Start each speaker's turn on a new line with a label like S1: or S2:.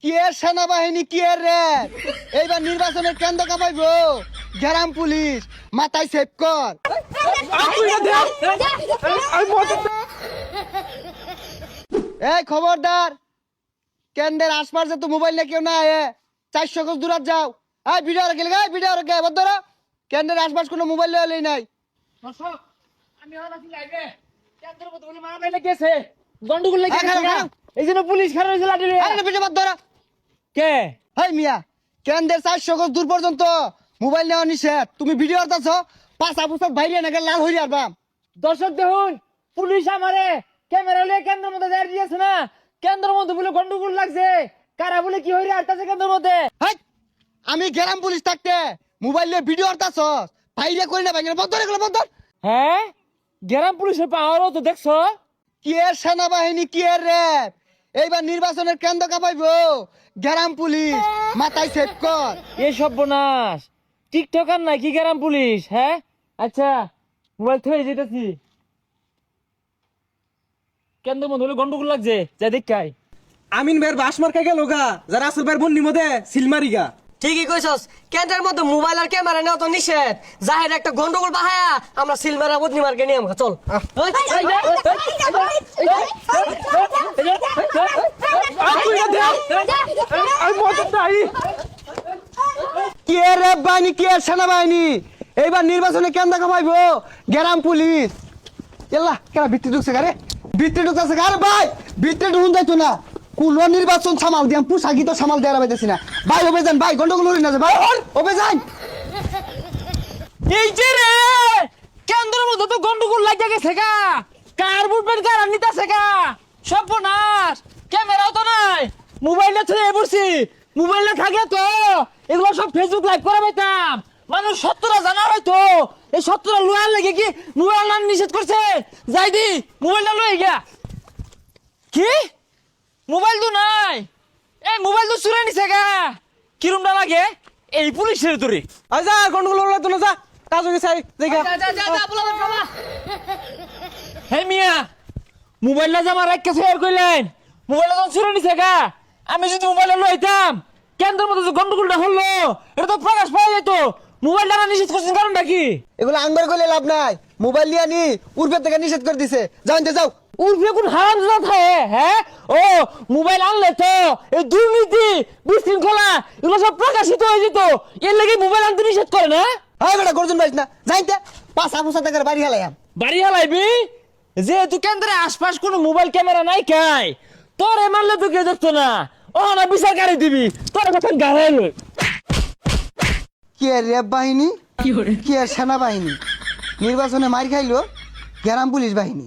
S1: কি এর সেনাবাহিনী কি এর র্যাব এইবার নির্বাচনের কেন্দ্র কাঁপাইব গ্রাম পুলিশ মাথায় সেভ কর। এই খবরদার কেন্দ্রের আশপাশে তো মোবাইল নিয়ে কেউ না আয়ে 400 গজ দূর যাও। এই ভিডিও রেখে গে ভিডিও রেখে বদর কেন্দ্রের আশপাশ কোনো মোবাইল লই নাই।
S2: দর্শক আমি আর আছি লাইভে কেন্দ্রের মতো বলে মারা বাইলে গেছে গন্ডগোল লেগে
S1: খারাপ,
S2: গেছে
S1: খারাপ।
S2: এইজন্য পুলিশ খারাপ হইছে লাঠি রে
S1: আরে ভিডিও বদর
S2: কে
S1: হেই মিয়া কেন্দ্রের 400 গজ দূর পর্যন্ত মোবাইল নেওয়া নিষেধ। তুমি ভিডিও করতেছ পাঁচা পুষা বাইরে নাকি লাল হয়ে যাবা।
S2: দর্শক দেখুন পুলিশ আমারে ক্যামেরা লয়ে কেন্দ্রের মধ্যে দাঁড়িয়ে দিয়েছে না কেন্দ্রের মধ্যে বলে গন্ডগোল লাগছে কারা বলে কি হইরে আটকাছে কেন্দ্রের মধ্যে
S1: হেই আমি গ্রাম পুলিশ থাকতে মোবাইল নিয়ে ভিডিও করতেছ বাইরে করি না ভাঙে বদর এগুলো বদর।
S2: হ্যাঁ গ্রাম পুলিশের পাওয়ারও তো দেখছো
S1: কি এর সেনাবাহিনী কি এর র্যাব এইবার নির্বাচনের কেন্দ্র কাঁপাইব গ্রাম পুলিশ মাথায় সেভ কর।
S2: এই সর্বনাশ টিকটকার নাকি গ্রাম পুলিশ হ্যাঁ আচ্ছা মোবাইল থয়ে যেতেছি কেন্দ্রের মধ্যে বলে গন্ডগোল লাগছে যা দেখাই
S3: আমিন ভাইয়ের বাস মার্কা গেল গা যারা আসল ভাইয়ের বন্যির মধ্যে সিলমারি গা।
S4: ঠিকই কইছস কেন্দ্রের মধ্যে মোবাইল আর ক্যামেরা নেওয়া তো নিষেধ জাহের একটা গন্ডগোল বাহায়া আমরা সিলমারা বদনি মার্কে নিয়ে আমরা চল
S1: কি এর র্যাব বাহিনী কি এর সেনাবাহিনী এইবার নির্বাচনে কেন্দ্র কাঁপাইব গ্রাম পুলিশ। এল্লা কেন ভিত্তি ঢুকছে গারে ভিত্তি ঢুকছে গারে ভাই ভিত্তি ঢুকুন যাইতো না কোন নির্বাচন সামাল দিয়াম পুষাকি তো সামাল দেওয়া পাইতেছি না ভাই ওবে যান ভাই গন্ডগোল হই না যে ভাই ওবে যান।
S2: এই যে রে কেন্দ্রের মধ্যে তো গন্ডগোল লাগে গেছে গা কার বুটবেন কার নিতেছে গা সর্বনাশ ক্যামেরাও তো নাই মোবাইলটা ছুঁয়ে পড়ছি মোবাইলটা থাকে তো এগুলো সব ফেসবুক লাইভ করে পাইতাম মানুষ সত্যরা জানা হয়তো এই সত্যরা লোয়ার লেগে কি মোবাইল না নিষেধ করছে যাই দি মোবাইলটা লয়ে গিয়া কি মোবাইল তো নাই এই মোবাইল তো চুরে নিছে গা কিরমটা লাগে এই পুলিশের তোরে
S3: আই যা গন্ডগোল হলো তো না যা কাজ হয়ে গেছে জায়গা।
S2: হে মিয়া মোবাইলটা যে আমার একটা শেয়ার করলেন মোবাইলটা তো চুরে নিছে গা আমি যদি মোবাইলটা লইতাম কেন্দ্রের মধ্যে যে গন্ডগোলটা হলো এটা তো প্রকাশ পাওয়া যেত মোবাইলটা না নিষেধ করছেন কারণটা কি
S1: এগুলো আঙ্গর করলে লাভ নাই মোবাইল নিয়ে আনি উর্ফের থেকে নিষেধ করে দিছে জানতে যাও।
S2: উর্ফে কোন হারাম থাকে হ্যাঁ ও মোবাইল আনলে তো এই দুর্নীতি বিশৃঙ্খলা এগুলো সব প্রকাশিত হয়ে যেত এর লাগে মোবাইল আনতে নিষেধ করে না
S1: হ্যাঁ বেটা গর্জন পাইস না জানতে পাঁচা পুষা থেকে বাড়ি হেলাইম।
S2: বাড়ি হালাইবি যেহেতু কেন্দ্রে আশপাশ কোনো মোবাইল ক্যামেরা নাই খাই তোর মারলে তো কেউ দেখতো না ও না বিচার গাড়ি দিবি তোর কথা গাড়াই লই
S1: কি এর র্যাব বাহিনী কি এর সেনাবাহিনী নির্বাচনে মার খাইলো গ্রাম পুলিশ বাহিনী।